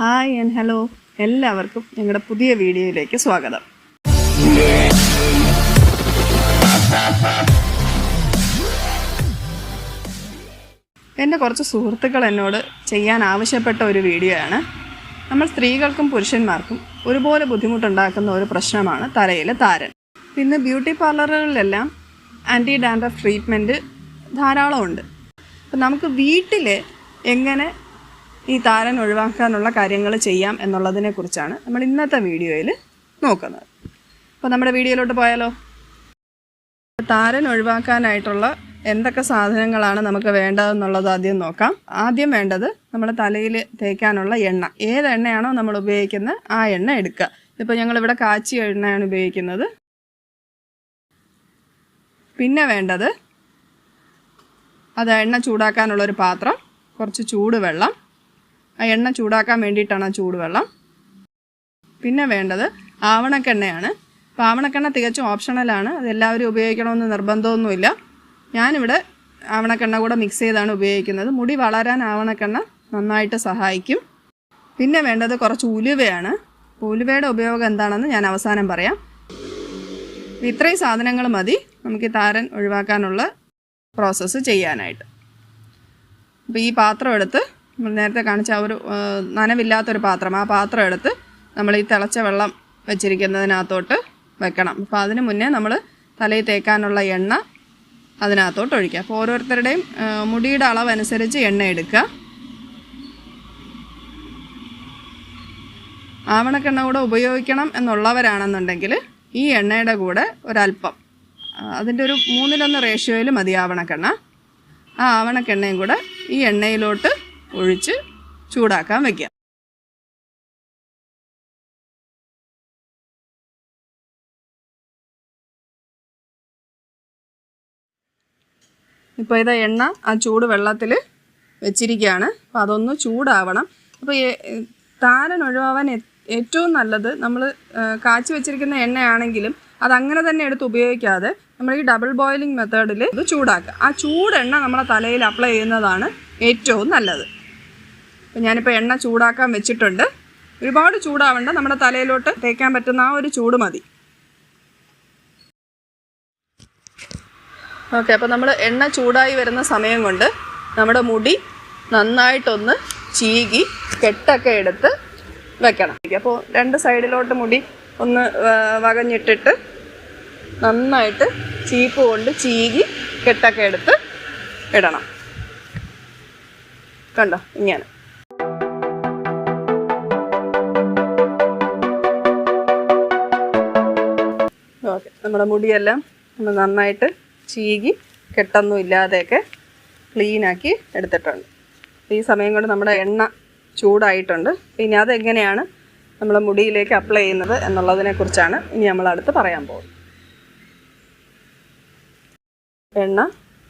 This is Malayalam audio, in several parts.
ഹായ് ആൻഡ് ഹലോ, എല്ലാവർക്കും ഞങ്ങളുടെ പുതിയ വീഡിയോയിലേക്ക് സ്വാഗതം. എൻ്റെ കുറച്ച് സുഹൃത്തുക്കൾ എന്നോട് ചെയ്യാൻ ആവശ്യപ്പെട്ട ഒരു വീഡിയോ ആണ്. നമ്മൾ സ്ത്രീകൾക്കും പുരുഷന്മാർക്കും ഒരുപോലെ ബുദ്ധിമുട്ടുണ്ടാക്കുന്ന ഒരു പ്രശ്നമാണ് തലയിലെ താരൻ. ഇന്ന് ബ്യൂട്ടി പാർലറുകളിലെല്ലാം ആൻറ്റി ഡാൻഡ്രഫ് ട്രീറ്റ്മെൻറ്റ് ധാരാളമുണ്ട്. അപ്പം നമുക്ക് വീട്ടിൽ എങ്ങനെ ഈ താരൻ ഒഴിവാക്കാനുള്ള കാര്യങ്ങൾ ചെയ്യാം എന്നുള്ളതിനെക്കുറിച്ചാണ് നമ്മൾ ഇന്നത്തെ വീഡിയോയിൽ നോക്കുന്നത്. അപ്പോൾ നമ്മുടെ വീഡിയോയിലോട്ട് പോയാലോ. താരൻ ഒഴിവാക്കാനായിട്ടുള്ള എന്തൊക്കെ സാധനങ്ങളാണ് നമുക്ക് വേണ്ടതെന്നുള്ളത് ആദ്യം നോക്കാം. ആദ്യം വേണ്ടത് നമ്മുടെ തലയിൽ തേക്കാനുള്ള എണ്ണ. ഏത് എണ്ണയാണോ നമ്മൾ ഉപയോഗിക്കുന്നത് ആ എണ്ണ എടുക്കുക. ഇപ്പോൾ ഞങ്ങളിവിടെ കാച്ചിയ എണ്ണയാണ് ഉപയോഗിക്കുന്നത്. പിന്നെ വേണ്ടത് അത് എണ്ണ ചൂടാക്കാനുള്ളൊരു പാത്രം, കുറച്ച് ചൂടുവെള്ളം. ആ എണ്ണ ചൂടാക്കാൻ വേണ്ടിയിട്ടാണ് ആ ചൂടുവെള്ളം. പിന്നെ വേണ്ടത് ആവണക്കെണ്ണയാണ്. അപ്പോൾ ആവണക്കെണ്ണ തികച്ചും ഓപ്ഷണലാണ്, അതെല്ലാവരും ഉപയോഗിക്കണമെന്ന് നിർബന്ധമൊന്നുമില്ല. ഞാനിവിടെ ആവണക്കെണ്ണ കൂടെ മിക്സ് ചെയ്താണ് ഉപയോഗിക്കുന്നത്. മുടി വളരാൻ ആവണക്കെണ്ണ നന്നായിട്ട് സഹായിക്കും. പിന്നെ വേണ്ടത് കുറച്ച് ഉലുവയാണ്. ഉലുവയുടെ ഉപയോഗം എന്താണെന്ന് ഞാൻ അവസാനം പറയാം. ഇത്രയും സാധനങ്ങൾ മതി നമുക്ക് ഈ താരൻ ഒഴിവാക്കാനുള്ള പ്രോസസ്സ് ചെയ്യാനായിട്ട്. അപ്പോൾ ഈ പാത്രം എടുത്ത്, നമ്മൾ നേരത്തെ കാണിച്ച ആ ഒരു നനവില്ലാത്തൊരു പാത്രം, ആ പാത്രം എടുത്ത് നമ്മൾ ഈ തിളച്ച വെള്ളം വെച്ചിരിക്കുന്നതിനകത്തോട്ട് വെക്കണം. അപ്പോൾ അതിന് മുന്നേ നമ്മൾ തലയിൽ തേക്കാനുള്ള എണ്ണ അതിനകത്തോട്ട് ഒഴിക്കുക. അപ്പോൾ ഓരോരുത്തരുടെയും മുടിയുടെ അളവനുസരിച്ച് എണ്ണ എടുക്കുക. ആവണക്കെണ്ണ കൂടെ ഉപയോഗിക്കണം എന്നുള്ളവരാണെന്നുണ്ടെങ്കിൽ ഈ എണ്ണയുടെ കൂടെ ഒരല്പം, അതിൻ്റെ ഒരു 3:1 റേഷ്യോയിൽ മതി ആവണക്കെണ്ണ. ആ ആവണക്കെണ്ണയും കൂടെ ഈ എണ്ണയിലോട്ട് ഒഴിച്ച് ചൂടാക്കാൻ വയ്ക്കുക. ഇപ്പോൾ ഇതാ എണ്ണ ആ ചൂട് വെള്ളത്തിൽ വെച്ചിരിക്കുകയാണ്. അപ്പോൾ അതൊന്ന് ചൂടാവണം. അപ്പോൾ താരൻ ഒഴിവാവാൻ ഏറ്റവും നല്ലത് നമ്മൾ കാച്ചി വെച്ചിരിക്കുന്ന എണ്ണയാണെങ്കിലും അതങ്ങനെ തന്നെ എടുത്ത് ഉപയോഗിക്കാതെ നമ്മൾ ഈ ഡബിൾ ബോയിലിംഗ് മെത്തേഡിൽ ഇത് ചൂടാക്കുക. ആ ചൂടെണ്ണ നമ്മളെ തലയിൽ അപ്ലൈ ചെയ്യുന്നതാണ് ഏറ്റവും നല്ലത്. അപ്പോൾ ഞാനിപ്പോൾ എണ്ണ ചൂടാക്കാൻ വെച്ചിട്ടുണ്ട്. ഒരുപാട് ചൂടാവേണ്ട, നമ്മുടെ തലയിലോട്ട് തേക്കാൻ പറ്റുന്ന ആ ഒരു ചൂട് മതി. ഓക്കെ, അപ്പോൾ നമ്മൾ എണ്ണ ചൂടായി വരുന്ന സമയം കൊണ്ട് നമ്മുടെ മുടി നന്നായിട്ടൊന്ന് ചീകി കെട്ടൊക്കെ എടുത്ത് വെക്കണം. അപ്പോൾ 2 സൈഡിലോട്ട് മുടി ഒന്ന് വകഞ്ഞിട്ടിട്ട് നന്നായിട്ട് ചീപ്പ് കൊണ്ട് ചീകി കെട്ടൊക്കെ എടുത്ത് ഇടണം. കണ്ടോ, ഇങ്ങനെ. ഓക്കെ, നമ്മുടെ മുടിയെല്ലാം നമ്മൾ നന്നായിട്ട് ചീകി കെട്ടൊന്നും ഇല്ലാതെയൊക്കെ ക്ലീനാക്കി എടുത്തിട്ടുണ്ട്. ഈ സമയം കൊണ്ട് നമ്മുടെ എണ്ണ ചൂടായിട്ടുണ്ട്. ഇനി അതെങ്ങനെയാണ് നമ്മളെ മുടിയിലേക്ക് അപ്ലൈ ചെയ്യുന്നത് എന്നുള്ളതിനെക്കുറിച്ചാണ് ഇനി നമ്മൾ അടുത്ത് പറയാൻ പോകുന്നത്. എണ്ണ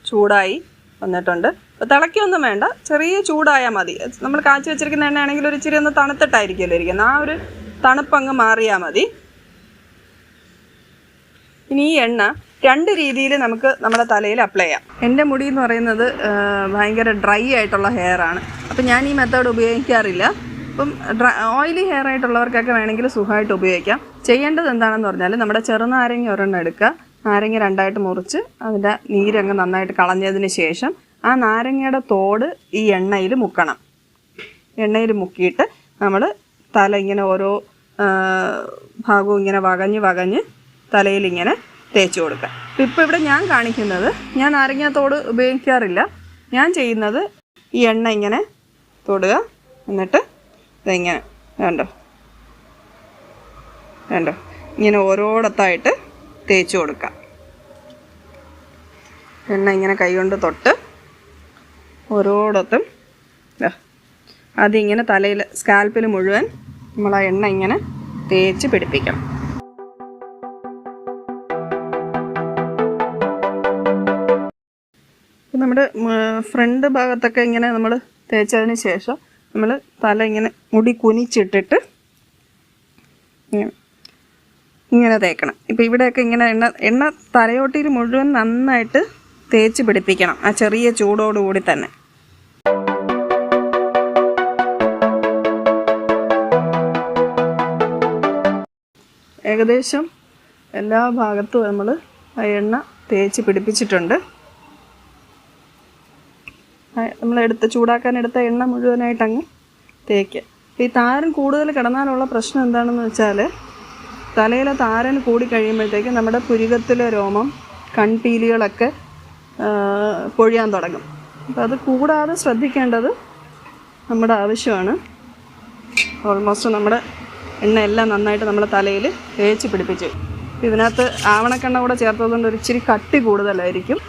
ചൂടായി വന്നിട്ടുണ്ട്. അപ്പോൾ തിളയ്ക്കൊന്നും വേണ്ട, ചെറിയ ചൂടായാൽ മതി. നമ്മൾ കാച്ചി വെച്ചിരിക്കുന്ന എണ്ണയാണെങ്കിൽ ഒരു ഇച്ചിരി ഒന്ന് തണുത്തിട്ടായിരിക്കുമല്ലോ ഇരിക്കുന്നത്, ആ ഒരു തണുപ്പങ്ങ് മാറിയാൽ മതി. ഇനി ഈ എണ്ണ 2 രീതിയിൽ നമുക്ക് നമ്മുടെ തലയിൽ അപ്ലൈ ചെയ്യാം. എൻ്റെ മുടി എന്ന് പറയുന്നത് ഭയങ്കര ഡ്രൈ ആയിട്ടുള്ള ഹെയർ ആണ്. അപ്പം ഞാൻ ഈ മെത്തേഡ് ഉപയോഗിക്കാറില്ല. അപ്പം ഓയിലി ഹെയർ ആയിട്ടുള്ളവർക്കൊക്കെ വേണമെങ്കിൽ സുഖമായിട്ട് ഉപയോഗിക്കാം. ചെയ്യേണ്ടത് എന്താണെന്ന് പറഞ്ഞാൽ നമ്മുടെ ചെറുനാരങ്ങ ഒരെണ്ണം എടുക്കുക. നാരങ്ങ 2ആയിട്ട് മുറിച്ച് അതിൻ്റെ നീരങ്ങ് നന്നായിട്ട് കളഞ്ഞതിന് ശേഷം ആ നാരങ്ങയുടെ തോട് ഈ എണ്ണയിൽ മുക്കണം. എണ്ണയിൽ മുക്കിയിട്ട് നമ്മൾ തല ഇങ്ങനെ ഓരോ ഭാഗവും ഇങ്ങനെ വകഞ്ഞ് തലയിലിങ്ങനെ തേച്ച് കൊടുക്കുക. ഇപ്പോൾ ഇവിടെ ഞാൻ കാണിക്കുന്നത്, ഞാൻ നാരങ്ങാത്തോട് ഉപയോഗിക്കാറില്ല. ഞാൻ ചെയ്യുന്നത് ഈ എണ്ണ ഇങ്ങനെ തൊടുക, എന്നിട്ട് ഇതിങ്ങനെ വേണ്ടോ ഇങ്ങനെ ഓരോടത്തായിട്ട് തേച്ച് കൊടുക്കുക. എണ്ണ ഇങ്ങനെ കൈകൊണ്ട് തൊട്ട് ഓരോടത്തും അതിങ്ങനെ തലയിൽ സ്കാൽപ്പിൽ മുഴുവൻ നമ്മൾ ആ എണ്ണ ഇങ്ങനെ തേച്ച് പിടിപ്പിക്കണം. നമ്മുടെ ഫ്രണ്ട് ഭാഗത്തൊക്കെ ഇങ്ങനെ നമ്മൾ തേച്ചതിന് ശേഷം നമ്മൾ തല ഇങ്ങനെ മുടി കുനിച്ചിട്ടിട്ട് ഇങ്ങനെ തേക്കണം. ഇപ്പോൾ ഇവിടെയൊക്കെ ഇങ്ങനെ എണ്ണ തലയോട്ടിയിൽ മുഴുവൻ നന്നായിട്ട് തേച്ച് പിടിപ്പിക്കണം, ആ ചെറിയ ചൂടോടുകൂടി തന്നെ. ഏകദേശം എല്ലാ ഭാഗത്തും നമ്മൾ ആ എണ്ണ തേച്ച് പിടിപ്പിച്ചിട്ടുണ്ട്. ചൂടാക്കാൻ എടുത്ത എണ്ണ മുഴുവനായിട്ട് അങ്ങ് തേക്കുക. ഈ താരൻ കൂടുതൽ കിടന്നാലുള്ള പ്രശ്നം എന്താണെന്ന് വെച്ചാൽ തലയിലെ താരൻ കൂടി കഴിയുമ്പോഴത്തേക്ക് നമ്മുടെ പുരികത്തിലെ രോമം, കൺപീലികളൊക്കെ പൊഴിയാൻ തുടങ്ങും. അപ്പോൾ അത് കൂടാതെ ശ്രദ്ധിക്കേണ്ടത് നമ്മുടെ ആവശ്യമാണ്. ഓൾമോസ്റ്റ് നമ്മുടെ എണ്ണയെല്ലാം നന്നായിട്ട് നമ്മുടെ തലയിൽ തേച്ച് പിടിപ്പിച്ച്. ഇതിനകത്ത് ആവണക്കെണ്ണ കൂടെ ചേർത്തതുകൊണ്ട് ഒരു ഇച്ചിരി കട്ടി കൂടുതലായിരിക്കും.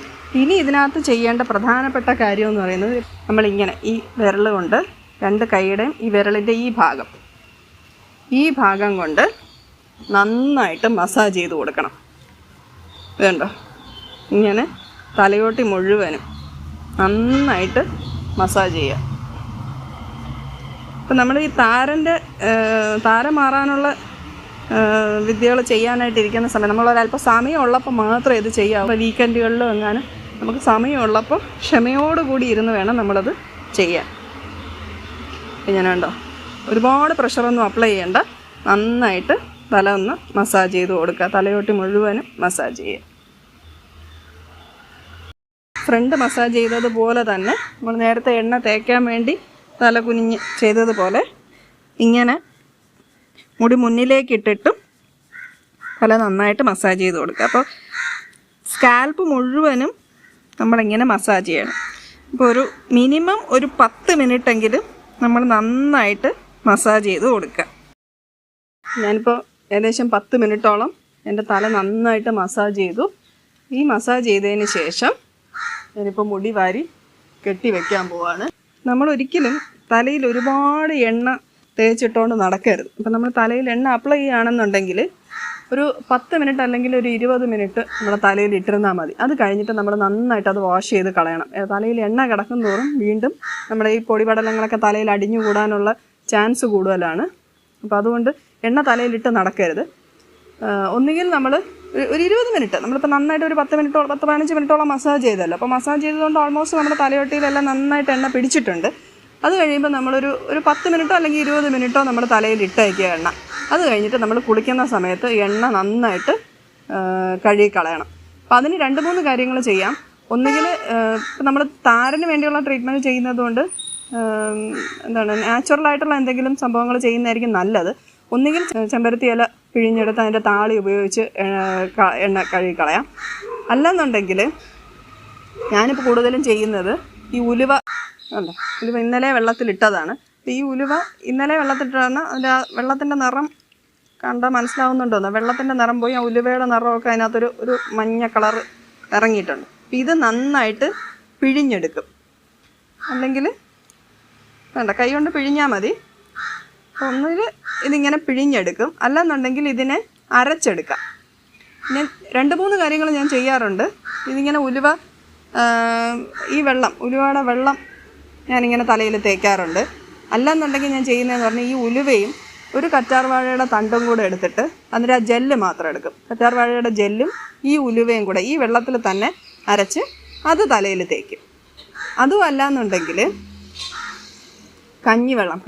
ഇനി ഇതിനകത്ത് ചെയ്യേണ്ട പ്രധാനപ്പെട്ട കാര്യം എന്ന് പറയുന്നത് നമ്മളിങ്ങനെ ഈ വിരൽ കൊണ്ട് 2 കൈയുടെയും ഈ വിരലിൻ്റെ ഈ ഭാഗം കൊണ്ട് നന്നായിട്ട് മസാജ് ചെയ്ത് കൊടുക്കണം. ഇതുണ്ടോ, ഇങ്ങനെ തലയോട്ടി മുഴുവനും നന്നായിട്ട് മസാജ് ചെയ്യുക. അപ്പം നമ്മൾ ഈ താരം മാറാനുള്ള വിദ്യകൾ ചെയ്യാനായിട്ടിരിക്കുന്ന സമയം നമ്മളൊരല്പം സമയമുള്ളപ്പോൾ മാത്രമേ ഇത് ചെയ്യാവൂ. അപ്പോൾ വീക്കെൻഡുകളിലും എങ്ങാനും നമുക്ക് സമയമുള്ളപ്പോൾ ക്ഷമയോടുകൂടി ഇരുന്ന് വേണം നമ്മളത് ചെയ്യാൻ. ഇങ്ങനെ ഉണ്ടോ, ഒരുപാട് പ്രഷറൊന്നും അപ്ലൈ ചെയ്യേണ്ട, നന്നായിട്ട് തല ഒന്ന് മസാജ് ചെയ്ത് കൊടുക്കുക. തലയോട്ടി മുഴുവനും മസാജ് ചെയ്യുക. ഫ്രണ്ട് മസാജ് ചെയ്തതുപോലെ തന്നെ നമ്മൾ നേരത്തെ എണ്ണ തേക്കാൻ വേണ്ടി തല കുനിഞ്ഞ് ചെയ്തതുപോലെ ഇങ്ങനെ മുടി മുന്നിലേക്ക് ഇട്ടിട്ടും തല നന്നായിട്ട് മസാജ് ചെയ്ത് കൊടുക്കുക. അപ്പോൾ സ്കാൽപ്പ് മുഴുവനും നമ്മളിങ്ങനെ മസാജ് ചെയ്യണം. അപ്പോൾ ഒരു മിനിമം ഒരു 10 മിനിറ്റെങ്കിലും നമ്മൾ നന്നായിട്ട് മസാജ് ചെയ്ത് കൊടുക്കുക. ഞാനിപ്പോൾ ഏകദേശം 10 മിനിറ്റോളം എൻ്റെ തല നന്നായിട്ട് മസാജ് ചെയ്തു. ഈ മസാജ് ചെയ്തതിന് ശേഷം ഞാനിപ്പോൾ മുടി വാരി കെട്ടി വെക്കാൻ പോവാണ്. നമ്മളൊരിക്കലും തലയിൽ ഒരുപാട് എണ്ണ തേച്ചിട്ടുകൊണ്ട് നടക്കരുത്. അപ്പം നമ്മൾ തലയിൽ എണ്ണ അപ്ലൈ ചെയ്യുകയാണെന്നുണ്ടെങ്കിൽ ഒരു 10 മിനിറ്റ് അല്ലെങ്കിൽ ഒരു 20 മിനിറ്റ് നമ്മുടെ തലയിൽ ഇട്ടിരുന്നാൽ മതി. അത് കഴിഞ്ഞിട്ട് നമ്മൾ നന്നായിട്ട് അത് വാഷ് ചെയ്ത് കളയണം. തലയിൽ എണ്ണ കിടക്കും തോറും വീണ്ടും നമ്മുടെ ഈ പൊടിപടലങ്ങളൊക്കെ തലയിൽ അടിഞ്ഞുകൂടാനുള്ള ചാൻസ് കൂടുതലാണ്. അപ്പോൾ അതുകൊണ്ട് എണ്ണ തലയിലിട്ട് നടക്കരുത്. ഒന്നുകിൽ നമ്മൾ ഒരു 20 മിനിറ്റ്, നമ്മളിപ്പോൾ നന്നായിട്ട് ഒരു 10-15 മിനിറ്റോളം മസാജ് ചെയ്തല്ലോ. അപ്പോൾ മസാജ് ചെയ്തതുകൊണ്ട് ഓൾമോസ്റ്റ് നമ്മുടെ തലയൊട്ടിയിലെല്ലാം നന്നായിട്ട് എണ്ണ പിടിച്ചിട്ടുണ്ട്. അത് കഴിയുമ്പോൾ നമ്മളൊരു 10 മിനിറ്റോ അല്ലെങ്കിൽ 20 മിനിറ്റോ നമ്മൾ തലയിൽ ഇട്ടയക്കുക എണ്ണ. അത് കഴിഞ്ഞിട്ട് നമ്മൾ കുളിക്കുന്ന സമയത്ത് എണ്ണ നന്നായിട്ട് കഴുകിക്കളയണം. അപ്പോൾ അതിന് 2-3 കാര്യങ്ങൾ ചെയ്യാം. ഒന്നുകിൽ നമ്മൾ താരന് വേണ്ടിയുള്ള ട്രീറ്റ്മെൻറ്റ് ചെയ്യുന്നതുകൊണ്ട് നാച്ചുറലായിട്ടുള്ള എന്തെങ്കിലും സംഭവങ്ങൾ ചെയ്യുന്നതായിരിക്കും നല്ലത്. ഒന്നുകിൽ ചെമ്പരത്തി ഇല പിഴിഞ്ഞെടുത്ത് അതിൻ്റെ താളി ഉപയോഗിച്ച് എണ്ണ കഴുകിക്കളയാം. അല്ലെന്നുണ്ടെങ്കിൽ ഞാനിപ്പോൾ കൂടുതലും ചെയ്യുന്നത് ഈ ഉലുവ ഇന്നലെ വെള്ളത്തിലിട്ടതാണ്. അപ്പോൾ ഈ ഉലുവ ഇന്നലെ വെള്ളത്തിലിട്ടാണ് അതിൻ്റെ വെള്ളത്തിൻ്റെ നിറം കണ്ടാൽ മനസ്സിലാവുന്നുണ്ടോന്ന്. വെള്ളത്തിൻ്റെ നിറം പോയി ആ ഉലുവയുടെ നിറമൊക്കെ അതിനകത്തൊരു മഞ്ഞ കളർ ഇറങ്ങിയിട്ടുണ്ട്. അപ്പോൾ ഇത് നന്നായിട്ട് പിഴിഞ്ഞെടുക്കും. അല്ലെങ്കിൽ കൈ കൊണ്ട് പിഴിഞ്ഞാൽ മതി. ഒന്നുകിൽ ഇതിങ്ങനെ പിഴിഞ്ഞെടുക്കും, അല്ലെന്നുണ്ടെങ്കിൽ ഇതിനെ അരച്ചെടുക്കാം. പിന്നെ 2-3 കാര്യങ്ങൾ ഞാൻ ചെയ്യാറുണ്ട്. ഇതിങ്ങനെ ഉലുവയുടെ വെള്ളം ഞാനിങ്ങനെ തലയിൽ തേക്കാറുണ്ട്. അല്ലെന്നുണ്ടെങ്കിൽ ഞാൻ ചെയ്യുന്നതെന്ന് പറഞ്ഞാൽ ഈ ഉലുവയും ഒരു കറ്റാർവാഴയുടെ തണ്ടും കൂടെ എടുത്തിട്ട് അതിൻ്റെ ആ ജെല്ല് മാത്രം എടുക്കും. കറ്റാർവാഴയുടെ ജെല്ലും ഈ ഉലുവയും കൂടെ ഈ വെള്ളത്തിൽ തന്നെ അരച്ച് അത് തലയിൽ തേക്കും. അതും അല്ലാന്നുണ്ടെങ്കിൽ കഞ്ഞിവെള്ളം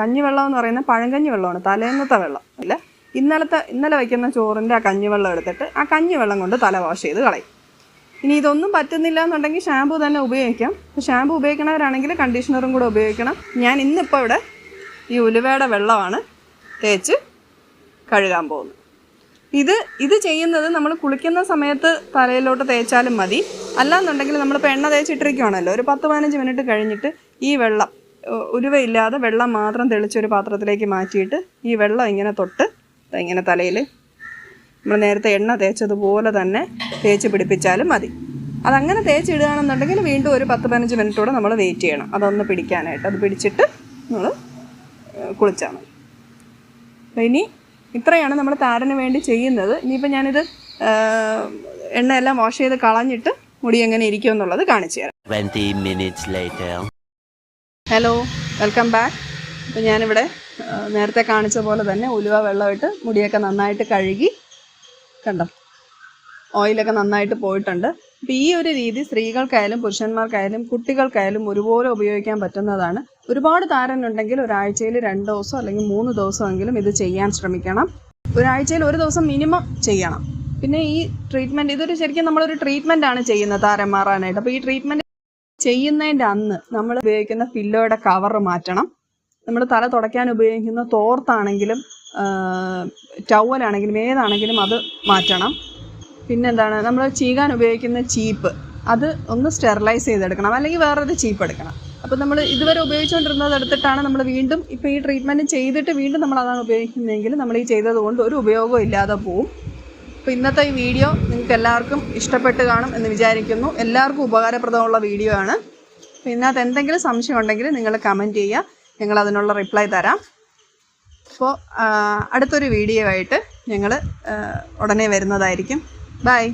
എന്ന് പറയുന്നത് പഴങ്കഞ്ഞി വെള്ളമാണ്, തലേന്നത്തെ വെള്ളം അല്ല. ഇന്നലെ വയ്ക്കുന്ന ചോറിൻ്റെ ആ കഞ്ഞിവെള്ളം എടുത്തിട്ട് ആ കഞ്ഞിവെള്ളം കൊണ്ട് തല വാഷ് ചെയ്ത് കളയും. ഇനി ഇതൊന്നും പറ്റുന്നില്ല എന്നുണ്ടെങ്കിൽ ഷാമ്പു തന്നെ ഉപയോഗിക്കാം. ഷാമ്പു ഉപയോഗിക്കണവരാണെങ്കിൽ കണ്ടീഷണറും കൂടെ ഉപയോഗിക്കണം. ഞാൻ ഇന്നിപ്പോൾ ഇവിടെ ഈ ഉലുവയുടെ വെള്ളമാണ് തേച്ച് കഴുകാൻ പോകുന്നത്. ഇത് ചെയ്യുന്നത് നമ്മൾ കുളിക്കുന്ന സമയത്ത് തലയിലോട്ട് തേച്ചാലും മതി. അല്ലാന്നുണ്ടെങ്കിൽ നമ്മളിപ്പോൾ എണ്ണ തേച്ചിട്ടിരിക്കുകയാണല്ലോ, ഒരു 10-15 മിനിറ്റ് കഴിഞ്ഞിട്ട് ഈ വെള്ളം ഉലുവയില്ലാതെ വെള്ളം മാത്രം തെളിച്ചൊരു പാത്രത്തിലേക്ക് മാറ്റിയിട്ട് ഈ വെള്ളം ഇങ്ങനെ തലയിൽ നമ്മൾ നേരത്തെ എണ്ണ തേച്ചതുപോലെ തന്നെ തേച്ച് പിടിപ്പിച്ചാലും മതി. അതങ്ങനെ തേച്ചിടുകയാണെന്നുണ്ടെങ്കിൽ വീണ്ടും ഒരു 10-15 മിനിറ്റോടെ നമ്മൾ വെയിറ്റ് ചെയ്യണം അതൊന്ന് പിടിക്കാനായിട്ട്. അത് പിടിച്ചിട്ട് നമ്മൾ കുളിച്ചാൽ മതി. അപ്പോൾ ഇനി ഇത്രയാണ് നമ്മൾ താരന് വേണ്ടി ചെയ്യുന്നത്. ഇനിയിപ്പോൾ ഞാനിത് എണ്ണയെല്ലാം വാഷ് ചെയ്ത് കളഞ്ഞിട്ട് മുടി എങ്ങനെ ഇരിക്കുമെന്നുള്ളത് കാണിച്ചു തരാം. 20 minutes later. Hello, welcome back. അപ്പോൾ ഞാനിവിടെ നേരത്തെ കാണിച്ച പോലെ തന്നെ ഉലുവ വെള്ളമിട്ട് മുടിയൊക്കെ നന്നായിട്ട് കഴുകി, കണ്ടോ ഓയിലൊക്കെ നന്നായിട്ട് പോയിട്ടുണ്ട്. അപ്പോൾ ഈ ഒരു രീതി സ്ത്രീകൾക്കായാലും പുരുഷന്മാർക്കായാലും കുട്ടികൾക്കായാലും ഒരുപോലെ ഉപയോഗിക്കാൻ പറ്റുന്നതാണ്. ഒരുപാട് താരനുണ്ടെങ്കിൽ ഒരാഴ്ചയിൽ 2 ദിവസം അല്ലെങ്കിൽ 3 ദിവസമെങ്കിലും ഇത് ചെയ്യാൻ ശ്രമിക്കണം. ഒരാഴ്ചയിൽ ഒരു ദിവസം മിനിമം ചെയ്യണം. പിന്നെ ഈ ട്രീറ്റ്മെൻറ്റ് ഇതൊരു ശരിക്കും നമ്മളൊരു ട്രീറ്റ്മെൻറ്റാണ് ചെയ്യുന്നത് താരം മാറാനായിട്ട്. അപ്പോൾ ഈ ട്രീറ്റ്മെൻറ്റ് ചെയ്യുന്നതിൻ്റെ അന്ന് നമ്മൾ ഉപയോഗിക്കുന്ന പില്ലോയുടെ കവർ മാറ്റണം. നമ്മൾ തല തുടയ്ക്കാൻ ഉപയോഗിക്കുന്ന തോർത്താണെങ്കിലും ടവലാണെങ്കിലും ഏതാണെങ്കിലും അത് മാറ്റണം. പിന്നെന്താണ്, നമ്മൾ ചീകാൻ ഉപയോഗിക്കുന്ന ചീപ്പ് അത് ഒന്ന് സ്റ്റെറിലൈസ് ചെയ്തെടുക്കണം, അല്ലെങ്കിൽ വേറൊരു ചീപ്പ് എടുക്കണം. അപ്പോൾ നമ്മൾ ഇതുവരെ ഉപയോഗിച്ചുകൊണ്ടിരുന്നത് എടുത്തിട്ടാണ് നമ്മൾ വീണ്ടും ഇപ്പോൾ ഈ ട്രീറ്റ്മെൻറ്റ് ചെയ്തിട്ട് വീണ്ടും നമ്മൾ അതാണ് ഉപയോഗിക്കുന്നതെങ്കിൽ നമ്മൾ ഈ ചെയ്തത് കൊണ്ട് ഒരു ഉപയോഗവും ഇല്ലാതെ പോവും. അപ്പോൾ ഇന്നത്തെ ഈ വീഡിയോ നിങ്ങൾക്ക് എല്ലാവർക്കും ഇഷ്ടപ്പെട്ട് കാണും എന്ന് വിചാരിക്കുന്നു. എല്ലാവർക്കും ഉപകാരപ്രദമുള്ള വീഡിയോ ആണ്. അപ്പോൾ ഇതിനകത്ത് എന്തെങ്കിലും സംശയം ഉണ്ടെങ്കിൽ നിങ്ങൾ കമൻറ്റ് ചെയ്യുക, ഞങ്ങൾ അതിനുള്ള റിപ്ലൈ തരാം. അപ്പോൾ അടുത്തൊരു വീഡിയോ ആയിട്ട് ഞങ്ങൾ ഉടനെ വരുന്നതായിരിക്കും. ബൈ.